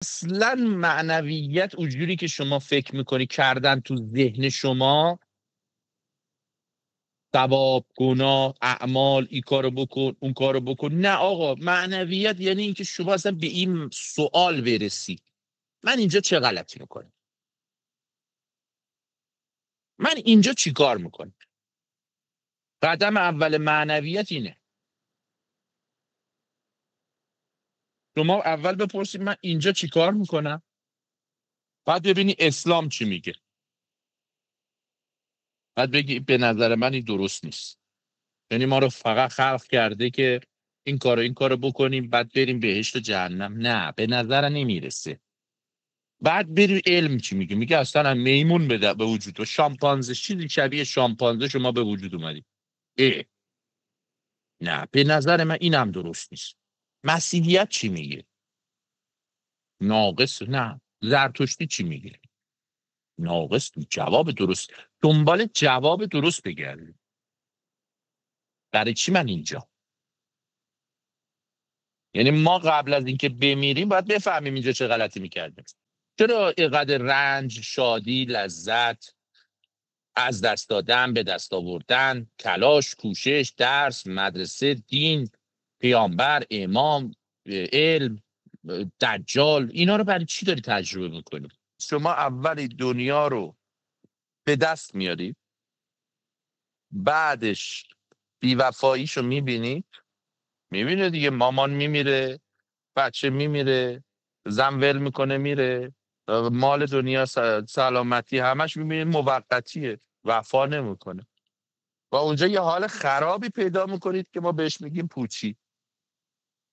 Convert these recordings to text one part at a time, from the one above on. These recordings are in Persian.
اصلا معنویت اونجوری که شما فکر میکنی کردن تو ذهن شما، ثواب، گناه، اعمال، این کارو بکن اون کارو بکن، نه آقا. معنویت یعنی اینکه شما اصلا به این سوال برسی من اینجا چه غلطی میکنم، من اینجا چی کار میکنم. قدم اول معنویت اینه. شما اول بپرسید من اینجا چی کار میکنم، بعد ببینی اسلام چی میگه، بعد بگی به نظر من این درست نیست. یعنی ما رو فقط خلق کرده که این کارو بکنیم بعد بریم بهشت و جهنم، نه به نظر نمیرسه. بعد بری علم چی میگه، میگه اصلا میمون به وجود و شامپانزه، چیزی شبیه شامپانزه شما به وجود اومدید. نه به نظر من اینم درست نیست. مسیحیت چی میگه؟ ناقص. نه زرتشتی چی میگه؟ ناقص. جواب درست، دنبال جواب درست بگردید. برای چی من اینجا؟ یعنی ما قبل از اینکه بمیریم باید بفهمیم اینجا چه غلطی میکردیم. چرا اینقدر رنج، شادی، لذت، از دست دادن، به دست آوردن، تلاش، کوشش، درس، مدرسه، دین، پیامبر، امام، علم، دجال، اینا رو برای چی داری تجربه میکنی؟ شما اولی دنیا رو به دست میاری، بعدش بیوفاییشو میبینی، میبینه دیگه مامان میمیره، بچه میمیره، زن ول میکنه میره، مال دنیا، سلامتی، همش میبینی موقتیه، وفا نمیکنه. و اونجا یه حال خرابی پیدا میکنید که ما بهش میگیم پوچی.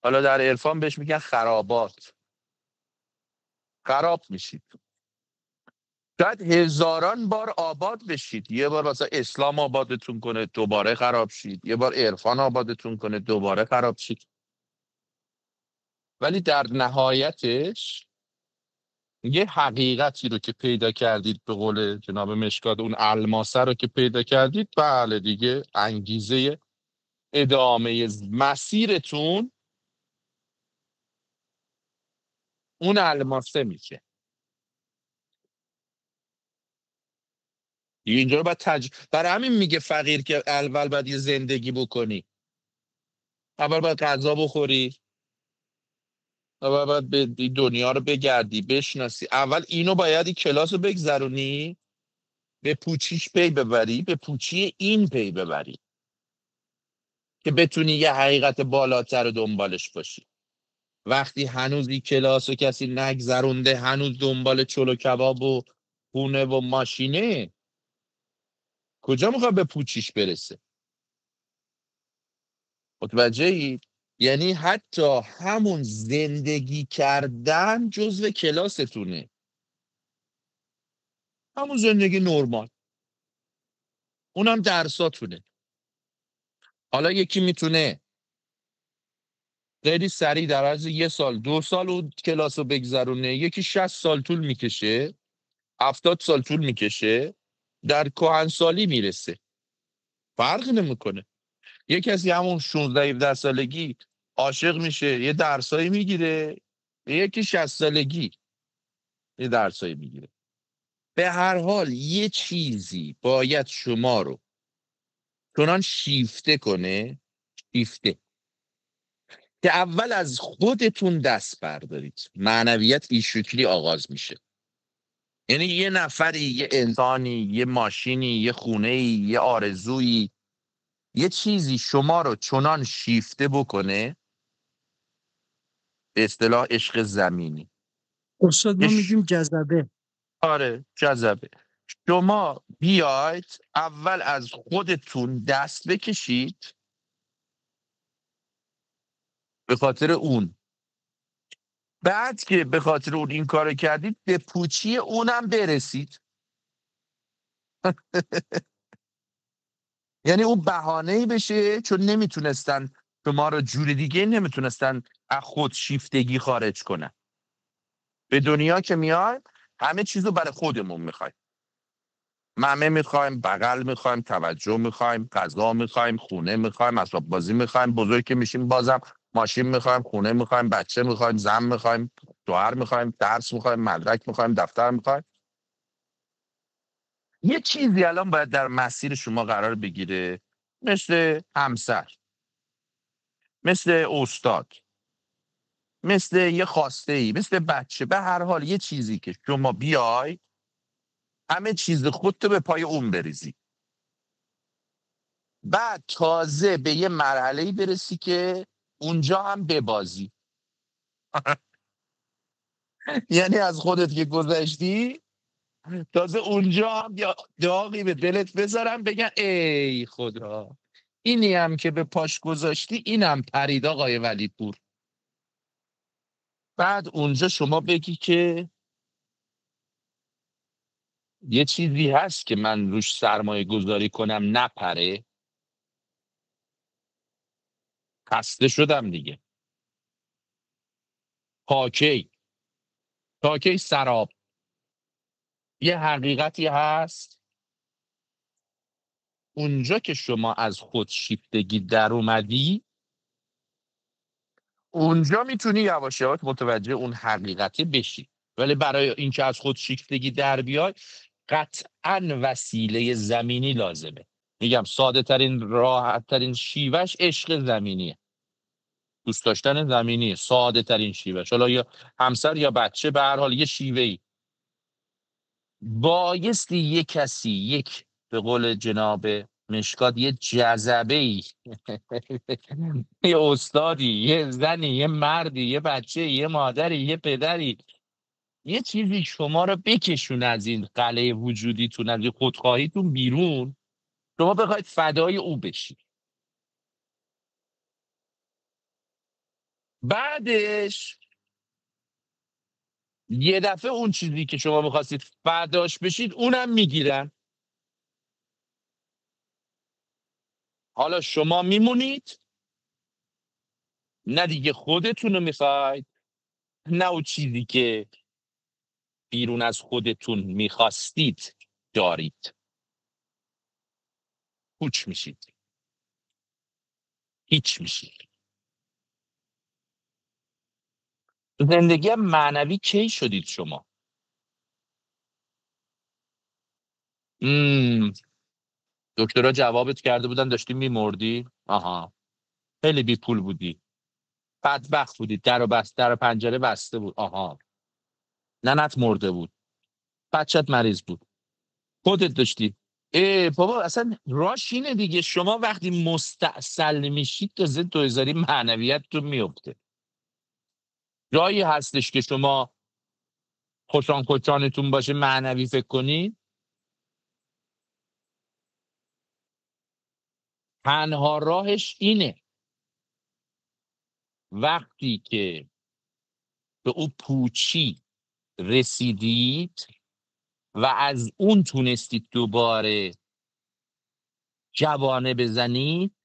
حالا در عرفان بهش میگن خرابات. خراب میشید. شاید هزاران بار آباد بشید، یه بار واسه اسلام آبادتون کنه دوباره خراب شید، یه بار عرفان آبادتون کنه دوباره خراب شید، ولی در نهایتش یه حقیقتی رو که پیدا کردید، به قول جناب مشکات اون الماسه رو که پیدا کردید، بله دیگه انگیزه ادامه مسیرتون اون الماسه میشه. دیگه اینجا رو باید برای همین میگه فقیر که اول باید یه زندگی بکنی، اول باید غذا بخوری، اول باید به دنیا رو بگردی بشناسی، اول اینو باید این کلاس رو بگذرونی، به پوچیش پی ببری، به پوچی این پی ببری که بتونی یه حقیقت بالاتر رو دنبالش باشی. وقتی هنوز این کلاس رو کسی نگذرونده، هنوز دنبال چلو کباب و خونه و ماشینه، کجا میخواد به پوچیش برسه؟ متوجهی؟ یعنی حتی همون زندگی کردن جزو کلاستونه، همون زندگی نرمال، اونم درساتونه. حالا یکی میتونه خیلی سریع در عرض 1 سال 2 سال اون کلاس رو بگذرونه، یکی 60 سال طول میکشه، 70 سال طول میکشه، در کهنسالی میرسه، فرق نمیکنه. یه کسی همون 16 17 سالگی عاشق میشه یه درسایی میگیره، یکی 60 سالگی یه درسایی میگیره. به هر حال یه چیزی باید شما رو چنان شیفته کنه، شیفته، که اول از خودتون دست بردارید. معنویت این شکلی آغاز میشه. یعنی یه نفری، یه انسانی، یه ماشینی، یه خونه‌ای، یه آرزویی، یه چیزی شما رو چنان شیفته بکنه، به اصطلاح عشق زمینی. استاد ما میگیم جذبه. آره جذبه. شما بیاید اول از خودتون دست بکشید به خاطر اون، بعد که به خاطر اون این کار کردید به پوچی اونم برسید. یعنی اون بهانه‌ای بشه، چون نمیتونستن شما رو جور دیگه نمیتونستن از خود شیفتگی خارج کنن. به دنیا که میایم همه چیزو برای خودمون میخوایم، ممه میخوایم، بغل میخوایم، توجه میخوایم، غذا میخوایم، خونه میخوایم، اسباب بازی میخوایم، بزرگ که میشیم بازم ماشین میخوایم، خونه میخوایم، بچه میخوایم، زن میخوایم، شوهر میخوایم، درس میخوایم، مدرک میخوایم، دفتر میخوایم. یه چیزی الان باید در مسیر شما قرار بگیره، مثل همسر، مثل استاد، مثل یه خواسته ای، مثل بچه، به هر حال یه چیزی که شما بیای همه چیز خودتو به پای اون بریزی، بعد تازه به یه مرحله‌ای برسی که اونجا هم ببازی. یعنی از خودت که گذشتی، تازه اونجا هم یا داغی به دلت بذارم بگن ای خدا، اینی هم که به پاش گذاشتی اینم پرید آقای ولی پور. بعد اونجا شما بگی که یه چیزی هست که من روش سرمایه گذاری کنم نپره. خسته شدم دیگه. تاکی تاکی سراب. یه حقیقتی هست، اونجا که شما از خودشیفتگی در اومدی، اونجا میتونی یواش یواش متوجه اون حقیقتی بشی. ولی برای اینکه از خودشیفتگی در بیای، قطعا وسیله زمینی لازمه. میگم ساده ترین راحت ترین شیوهش عشق زمینیه، دوست داشتن زمینیه، ساده ترین شیوهش. حالا یا همسر یا بچه، به هر حال یه شیوهی بایستی یه کسی، یک به قول جناب مشکات یه جذبه ای یه استادی، یه زنی، یه مردی، یه بچه، یه مادری، یه پدری، یه چیزی شما رو بکشون از این قلعه وجودیتون، از این خودخواهیتون بیرون، شما بخواید فدای او بشید. بعدش یه دفعه اون چیزی که شما میخواستید فداش بشید اونم میگیرن. حالا شما میمونید، نه دیگه خودتون رو میخواید، نه اون چیزی که بیرون از خودتون میخواستید دارید. پوچ میشید، هیچ میشید. زندگی معنوی کی شدید شما؟ مم. دکترها جوابت کرده بودن داشتی میمردی؟ آها. خیلی بی پول بودی، بدبخت بودی، در و پنجره بسته بود. آها. ننت مرده بود، بچت مریض بود، خودت داشتی. بابا اصلا راش اینه دیگه، شما وقتی مستاصل میشید تازه دوزاری معنویت تو میفته. جایی هستش که شما خوشان کچانتون باشه معنوی فکر کنید؟ تنها راهش اینه، وقتی که به او پوچی رسیدید و از اون تونستید دوباره جوانه بزنید،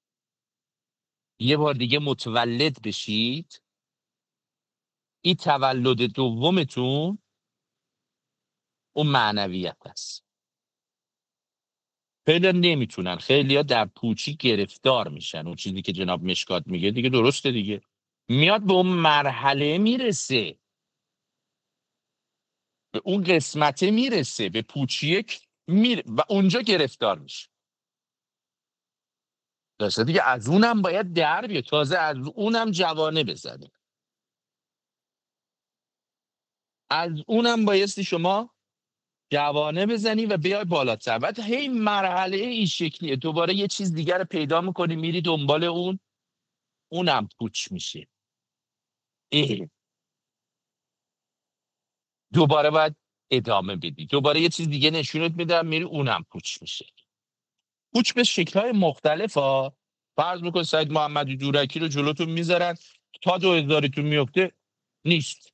یه بار دیگه متولد بشید، این تولد دومتون اون معنویت است. خیلی نمیتونن، خیلی ها در پوچی گرفتار میشن. اون چیزی که جناب مشکات میگه دیگه درسته دیگه، میاد به اون مرحله میرسه، به اون قسمته میرسه، به پوچیه و اونجا گرفتار میشه. درسته دیگه، از اونم باید در بیاد، تازه از اونم جوانه بزنه، از اونم بایستی شما جوانه بزنی و بیای بالاتر. بعد هی مرحله این شکلیه، دوباره یه چیز دیگر رو پیدا میکنی، میری دنبال اون، اونم پوچ میشه. اه. دوباره باید ادامه بدی، دوباره یه چیز دیگه نشونت میدم، میری اونم پوچ میشه. پوچ به شکل‌های مختلف ها. فرض میکن سید محمدی دورکی رو جلوتون میذارن، تا 2000تون میفته نیست.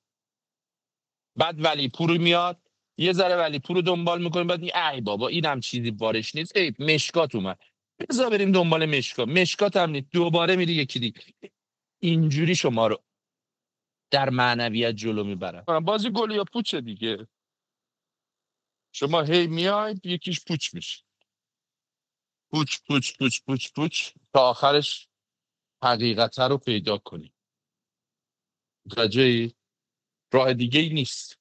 بعد ولی پور میاد، یه ذره ولی پور رو دنبال میکنیم، بعد ای بابا اینم چیزی بارش نیست، ای مشکات اومد، بذار بریم دنبال مشکات، مشکات هم نیست، دوباره میری یکی دیگه. اینجوری شما رو در معنویت جلو میبرن. بازی گل یا پوچه دیگه، شما هی میاید یکیش پوچ میشه، پوچ پوچ پوچ پوچ پوچ، تا آخرش حقیقت رو پیدا کنی. متوجهی؟ راه دیگه ای نیست.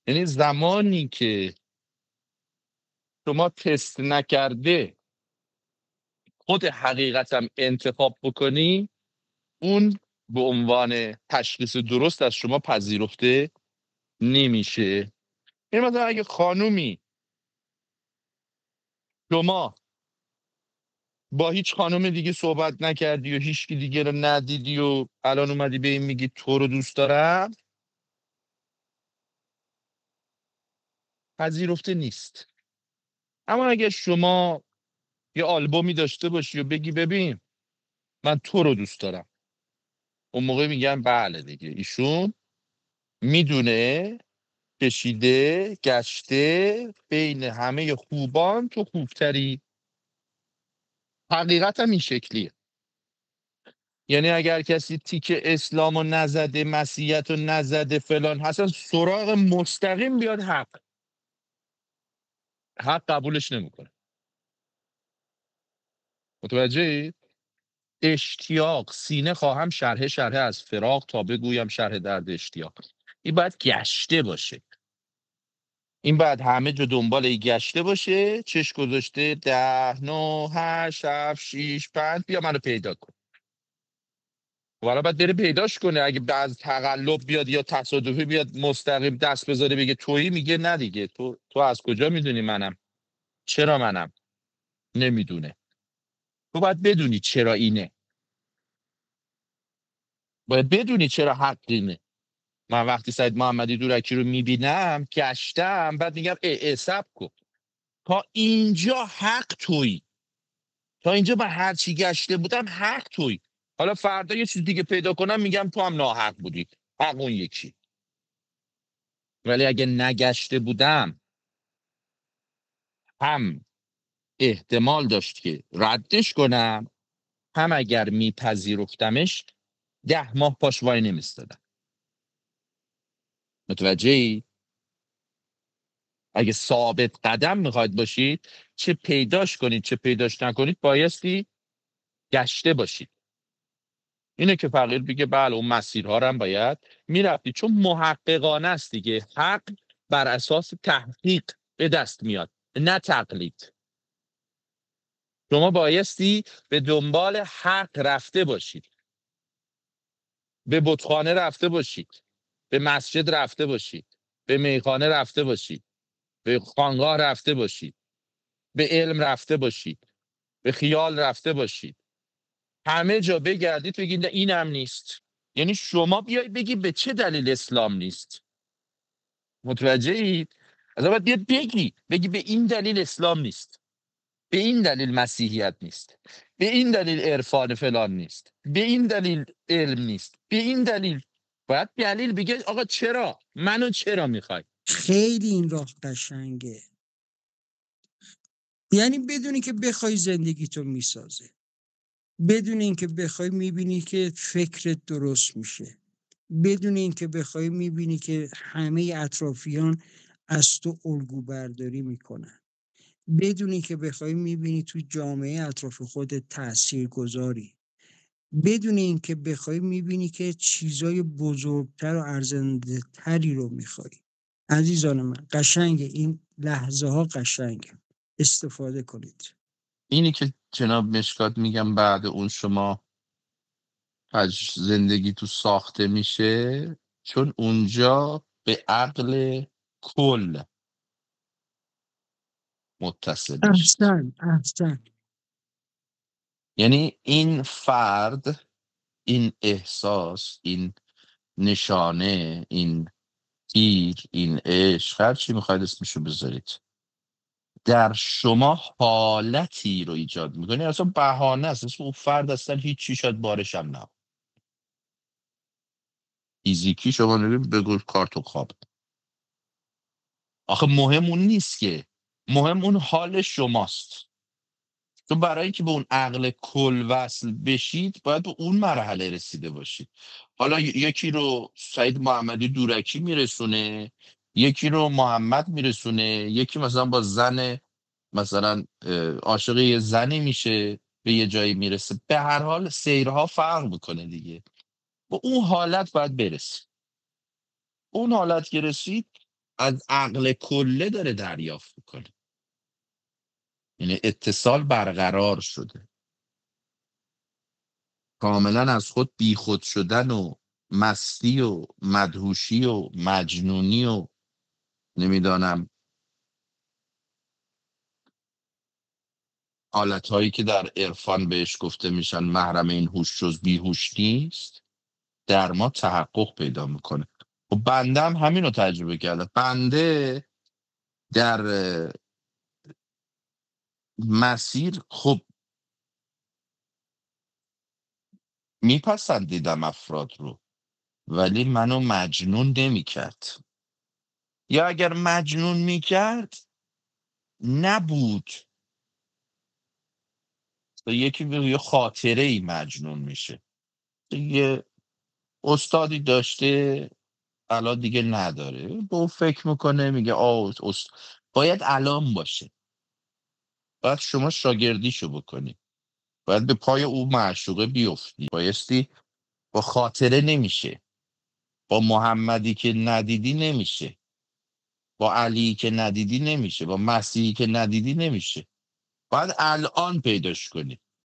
یعنی زمانی که شما تست نکرده خود حقیقتم انتخاب بکنی، اون به عنوان تشخیص درست از شما پذیرفته نمیشه. یعنی مثلا اگه خانومی، شما با هیچ خانم دیگه صحبت نکردی و هیچ کی دیگه رو ندیدی و الان اومدی به این میگی تو رو دوست دارم، پذیرفته نیست. اما اگه شما یه آلبومی داشته باشی و بگی ببین من تو رو دوست دارم، اون موقع میگن بله دیگه ایشون میدونه، کشیده گشته بین همه خوبان تو خوبتری. حقیقت هم این شکلیه. یعنی اگر کسی تیک اسلام رو نزده، مسیحیت رو نزده، فلان، اصلا سراغ مستقیم بیاد حق قبولش نمیکنه. متوجهی؟ اشتیاق سینه خواهم شرح از فراق تا بگویم شرح درد اشتیاق. این باید گشته باشه. این باید همه جا دنبال این گشته باشه. چش گذاشته 10 9 8 7 6 5 بیا منو پیدا کن. والا باید بره پیداش کنه. اگه بعض تقلب بیاد یا تصادفی بیاد مستقیم دست بذاره بگه تویی، میگه نه دیگه. تو از کجا میدونی منم؟ چرا منم؟ نمیدونه. تو باید بدونی چرا اینه. باید بدونی چرا حق اینه. من وقتی سید محمدی دورکی رو میبینم گشتم، بعد میگم ای صبر کن، تا اینجا حق تویی، تا اینجا من هر چی گشته بودم حق تویی. حالا فردا یه چیز دیگه پیدا کنم میگم تو هم ناحق بودی، حق اون یکی. ولی اگه نگشته بودم، هم احتمال داشت که ردش کنم، هم اگر میپذیرفتمش 10 ماه پاش وای نمیستادم. متوجهی؟ اگه ثابت قدم میخواید باشید، چه پیداش کنید چه پیداش نکنید، بایستی گشته باشید. اینه که فقیر بگه بله اون مسیرها رو هم باید میرفتی، چون محققانه است دیگه. حق بر اساس تحقیق به دست میاد، نه تقلید. شما بایستی به دنبال حق رفته باشید، به بتخانه رفته باشید، به مسجد رفته باشید، به میخانه رفته باشید، به خانقاه رفته باشید، به علم رفته باشید، به خیال رفته باشید. همه جا بگردید بگید نه اینم نیست. یعنی شما بیای بگی به چه دلیل اسلام نیست. متوجه اید؟ از باید بیاد بگی به این دلیل اسلام نیست، به این دلیل مسیحیت نیست، به این دلیل عرفان فلان نیست، به این دلیل علم نیست، به این دلیل. باید دلیل بگه آقا چرا منو چرا میخوای. خیلی این راه قشنگه. یعنی بدونی که بخوای زندگی تو میسازه، بدون اینکه بخوای میبینی که فکرت درست میشه، بدون اینکه بخوای میبینی که همه اطرافیان از تو الگو برداری میکنن، بدون اینکه بخوای میبینی تو جامعه اطراف خودت تأثیر گذاری، بدون اینکه بخوای میبینی که چیزای بزرگتر و ارزنده تری رو میخوای. عزیزان من قشنگه، این لحظه ها قشنگه، استفاده کنید. اینی که جناب مشکات میگم بعد اون شما زندگی تو ساخته میشه، چون اونجا به عقل کل متصل میشید. احسن. یعنی این فرد، این احساس، این نشانه، این تیر، این عشق، هر چی میخواید اسمشو بذارید، در شما حالتی رو ایجاد میکنه. اصلا بهانه است، اسم اون فرد اصلا هیچی، شاید بارش هم نه فیزیکی شما نبید بگو کارت و خواب. آخه مهم اون نیست که، مهم اون حال شماست. تو برای اینکه به اون عقل کل وصل بشید باید به اون مرحله رسیده باشید. حالا یکی رو سعید محمدی دورکی میرسونه، یکی رو محمد میرسونه، یکی مثلا با زن، مثلا عاشق یه زنی میشه، به یه جایی میرسه. به هر حال سیرها فرق میکنه دیگه. به اون حالت باید برسی. اون حالت که رسید از عقل کله داره دریافت میکنه، یعنی اتصال برقرار شده، کاملا از خود بیخود شدن و مستی و مدهوشی و مجنونی و نمیدانم حالتهایی که در عرفان بهش گفته میشن محرم این هوش جز بیهوش نیست، در ما تحقق پیدا میکنه. و بنده هم همین رو تجربه کردم. بنده در مسیر خب میپسندیدم افراد رو، ولی منو مجنون نمیکرد، یا اگر مجنون میکرد نبود. یکی به یه خاطره ای مجنون میشه، یه استادی داشته الان دیگه نداره، به اون فکر میکنه میگه باید الان باشه، باید شما شاگردیشو بکنی، باید به پای او معشوقه بیفتی، بایستی با خاطره نمیشه، با محمدی که ندیدی نمیشه، با علی که ندیدی نمیشه، با مسیحی که ندیدی نمیشه، باید الان پیداش کنی.